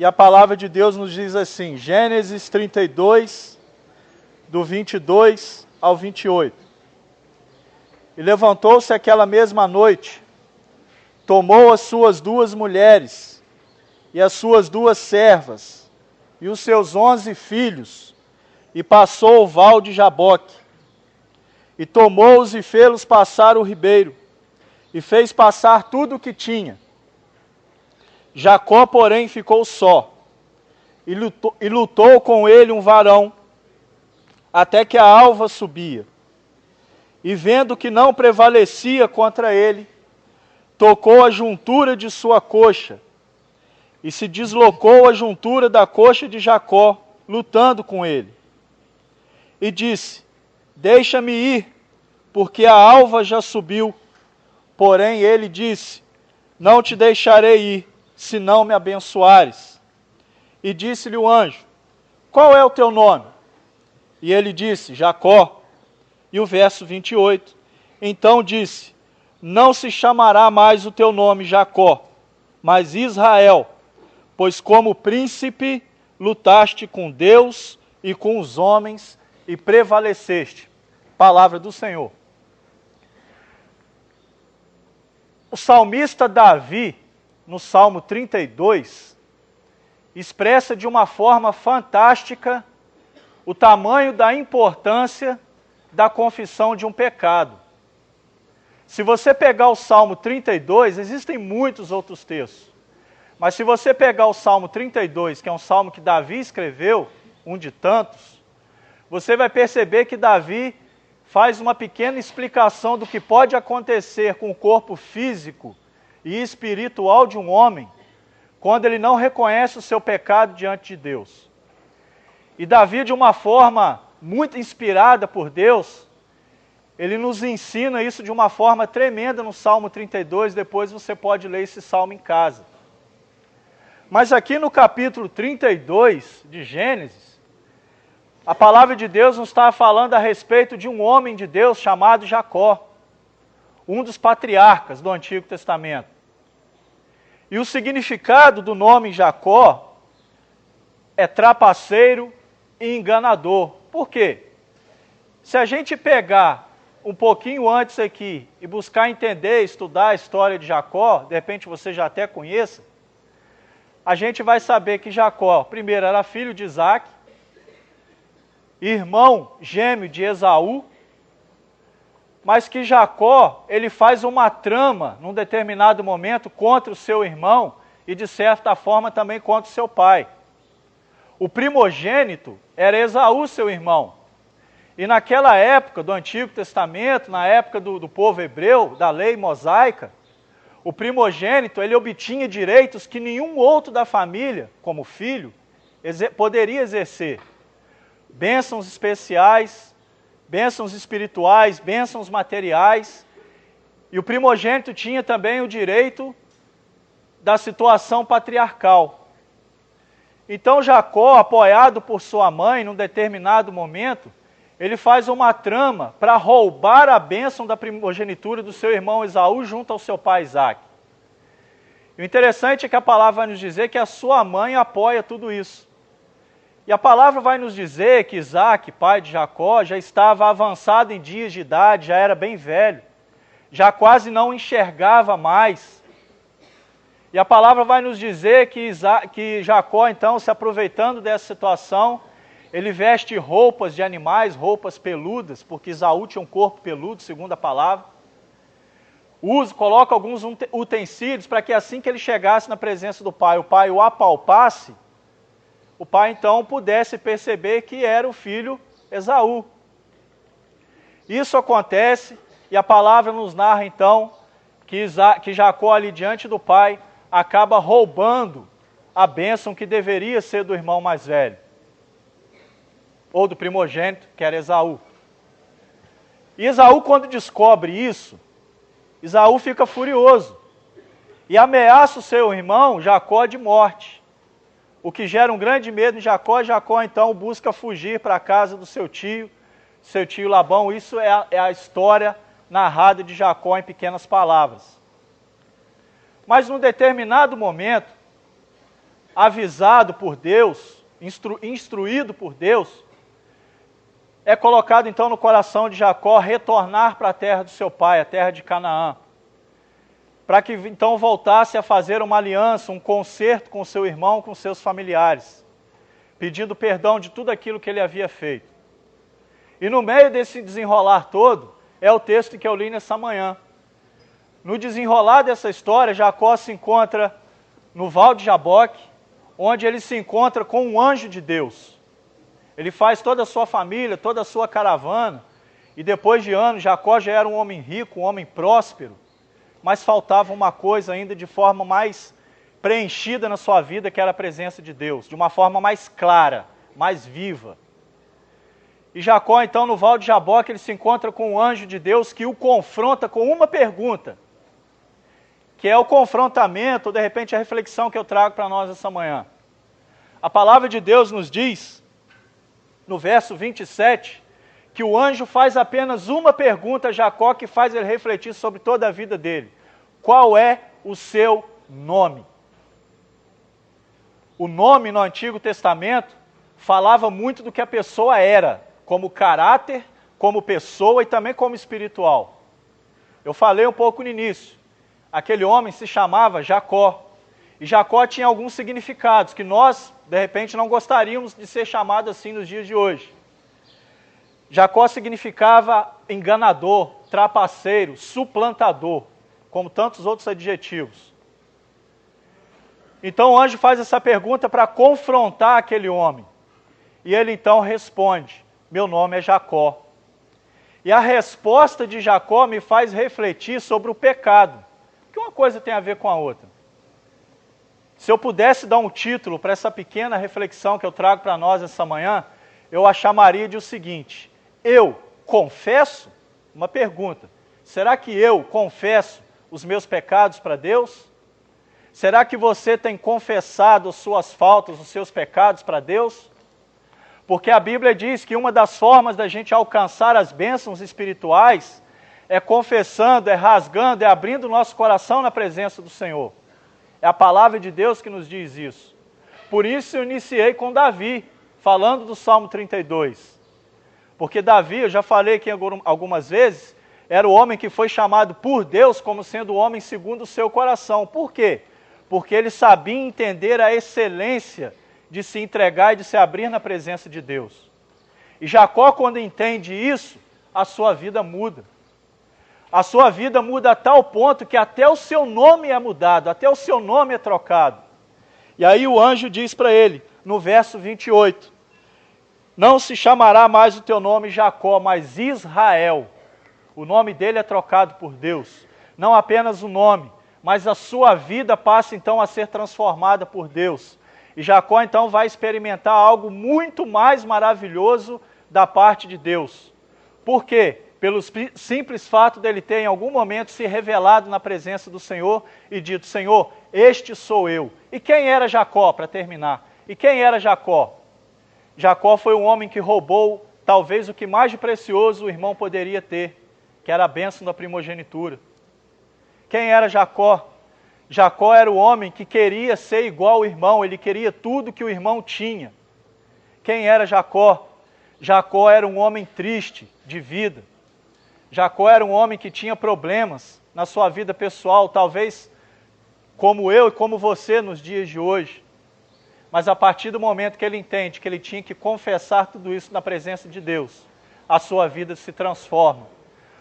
E a palavra de Deus nos diz assim, Gênesis 32, do 22 ao 28. E levantou-se aquela mesma noite, tomou as suas 2 mulheres e as suas 2 servas e os seus 11 filhos e passou o val de Jaboque. E tomou-os e fê-los passar o ribeiro e fez passar tudo o que tinha. Jacó, porém, ficou só e lutou com ele um varão até que a alva subia. E vendo que não prevalecia contra ele, tocou a juntura de sua coxa e se deslocou a juntura da coxa de Jacó, lutando com ele. E disse, deixa-me ir, porque a alva já subiu. Porém ele disse, não te deixarei ir, se não me abençoares. E disse-lhe o anjo, qual é o teu nome? E ele disse, Jacó. E o verso 28, então disse, não se chamará mais o teu nome Jacó, mas Israel, pois como príncipe lutaste com Deus e com os homens e prevaleceste. Palavra do Senhor. O salmista Davi, no Salmo 32, expressa de uma forma fantástica o tamanho da importância da confissão de um pecado. Se você pegar o Salmo 32, existem muitos outros textos, mas se você pegar o Salmo 32, que é um salmo que Davi escreveu, um de tantos, você vai perceber que Davi faz uma pequena explicação do que pode acontecer com o corpo físico e espiritual de um homem, quando ele não reconhece o seu pecado diante de Deus. E Davi, de uma forma muito inspirada por Deus, ele nos ensina isso de uma forma tremenda no Salmo 32, depois você pode ler esse salmo em casa. Mas aqui no capítulo 32 de Gênesis, a palavra de Deus nos está falando a respeito de um homem de Deus chamado Jacó, um dos patriarcas do Antigo Testamento. E o significado do nome Jacó é trapaceiro e enganador. Por quê? Se a gente pegar um pouquinho antes aqui e buscar entender, estudar a história de Jacó, de repente você já até conheça, a gente vai saber que Jacó, primeiro, era filho de Isaac, irmão gêmeo de Esaú, mas que Jacó, ele faz uma trama, num determinado momento, contra o seu irmão e, de certa forma, também contra o seu pai. O primogênito era Esaú, seu irmão. E naquela época do Antigo Testamento, na época do povo hebreu, da lei mosaica, o primogênito, ele obtinha direitos que nenhum outro da família, como filho, poderia exercer. Bênçãos especiais, bênçãos espirituais, bênçãos materiais. E o primogênito tinha também o direito da situação patriarcal. Então Jacó, apoiado por sua mãe, num determinado momento, ele faz uma trama para roubar a bênção da primogenitura do seu irmão Esaú junto ao seu pai Isaac. E o interessante é que a palavra vai nos dizer que a sua mãe apoia tudo isso. E a palavra vai nos dizer que Isaac, pai de Jacó, já estava avançado em dias de idade, já era bem velho, já quase não enxergava mais. E a palavra vai nos dizer que Jacó, então, se aproveitando dessa situação, ele veste roupas de animais, roupas peludas, porque Esaú tinha um corpo peludo, segundo a palavra. Coloca alguns utensílios para que assim que ele chegasse na presença do pai, o pai o apalpasse, o pai então pudesse perceber que era o filho Esaú. Isso acontece e a palavra nos narra então que Jacó ali diante do pai acaba roubando a bênção que deveria ser do irmão mais velho, ou do primogênito, que era Esaú. E Esaú, quando descobre isso, Esaú fica furioso e ameaça o seu irmão Jacó de morte, o que gera um grande medo em Jacó. Jacó então busca fugir para a casa do seu tio Labão. Isso é a história narrada de Jacó em pequenas palavras. Mas num determinado momento, avisado por Deus, instruído por Deus, é colocado então no coração de Jacó retornar para a terra do seu pai, a terra de Canaã, para que então voltasse a fazer uma aliança, um concerto com seu irmão, com seus familiares, pedindo perdão de tudo aquilo que ele havia feito. E no meio desse desenrolar todo, é o texto que eu li nessa manhã. No desenrolar dessa história, Jacó se encontra no Val de Jaboque, onde ele se encontra com um anjo de Deus. Ele faz toda a sua família, toda a sua caravana, e depois de anos, Jacó já era um homem rico, um homem próspero, mas faltava uma coisa ainda de forma mais preenchida na sua vida, que era a presença de Deus, de uma forma mais clara, mais viva. E Jacó, então, no Val de Jaboque, ele se encontra com um anjo de Deus que o confronta com uma pergunta, que é o confrontamento, ou de repente a reflexão que eu trago para nós essa manhã. A palavra de Deus nos diz, no verso 27, que o anjo faz apenas uma pergunta a Jacó que faz ele refletir sobre toda a vida dele. Qual é o seu nome? O nome no Antigo Testamento falava muito do que a pessoa era, como caráter, como pessoa e também como espiritual. Eu falei um pouco no início. Aquele homem se chamava Jacó. E Jacó tinha alguns significados que nós, de repente, não gostaríamos de ser chamados assim nos dias de hoje. Jacó significava enganador, trapaceiro, suplantador, como tantos outros adjetivos. Então o anjo faz essa pergunta para confrontar aquele homem. E ele então responde, meu nome é Jacó. E a resposta de Jacó me faz refletir sobre o pecado. Que uma coisa tem a ver com a outra. Se eu pudesse dar um título para essa pequena reflexão que eu trago para nós essa manhã, eu a chamaria de o seguinte: eu confesso? Uma pergunta. Será que eu confesso os meus pecados para Deus? Será que você tem confessado as suas faltas, os seus pecados para Deus? Porque a Bíblia diz que uma das formas da gente alcançar as bênçãos espirituais é confessando, é rasgando, é abrindo o nosso coração na presença do Senhor. É a palavra de Deus que nos diz isso. Por isso eu iniciei com Davi, falando do Salmo 32. Porque Davi, eu já falei aqui algumas vezes, era o homem que foi chamado por Deus como sendo o homem segundo o seu coração. Por quê? Porque ele sabia entender a excelência de se entregar e de se abrir na presença de Deus. E Jacó, quando entende isso, a sua vida muda. A sua vida muda a tal ponto que até o seu nome é mudado, até o seu nome é trocado. E aí o anjo diz para ele, no verso 28, não se chamará mais o teu nome Jacó, mas Israel. O nome dele é trocado por Deus. Não apenas o nome, mas a sua vida passa então a ser transformada por Deus. E Jacó então vai experimentar algo muito mais maravilhoso da parte de Deus. Por quê? Pelo simples fato dele ter em algum momento se revelado na presença do Senhor e dito, Senhor, este sou eu. E quem era Jacó, para terminar? E quem era Jacó? Jacó foi um homem que roubou talvez o que mais de precioso o irmão poderia ter, que era a bênção da primogenitura. Quem era Jacó? Jacó era o homem que queria ser igual ao irmão, ele queria tudo que o irmão tinha. Quem era Jacó? Jacó era um homem triste de vida. Jacó era um homem que tinha problemas na sua vida pessoal, talvez como eu e como você nos dias de hoje. Mas a partir do momento que ele entende que ele tinha que confessar tudo isso na presença de Deus, a sua vida se transforma.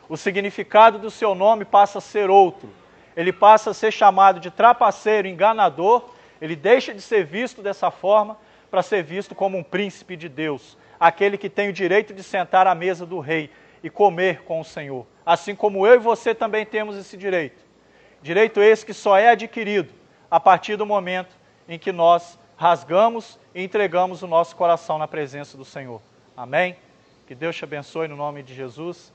O significado do seu nome passa a ser outro. Ele passa a ser chamado de trapaceiro, enganador. Ele deixa de ser visto dessa forma para ser visto como um príncipe de Deus. Aquele que tem o direito de sentar à mesa do rei e comer com o Senhor. Assim como eu e você também temos esse direito. Direito esse que só é adquirido a partir do momento em que nós rasgamos e entregamos o nosso coração na presença do Senhor. Amém? Que Deus te abençoe no nome de Jesus.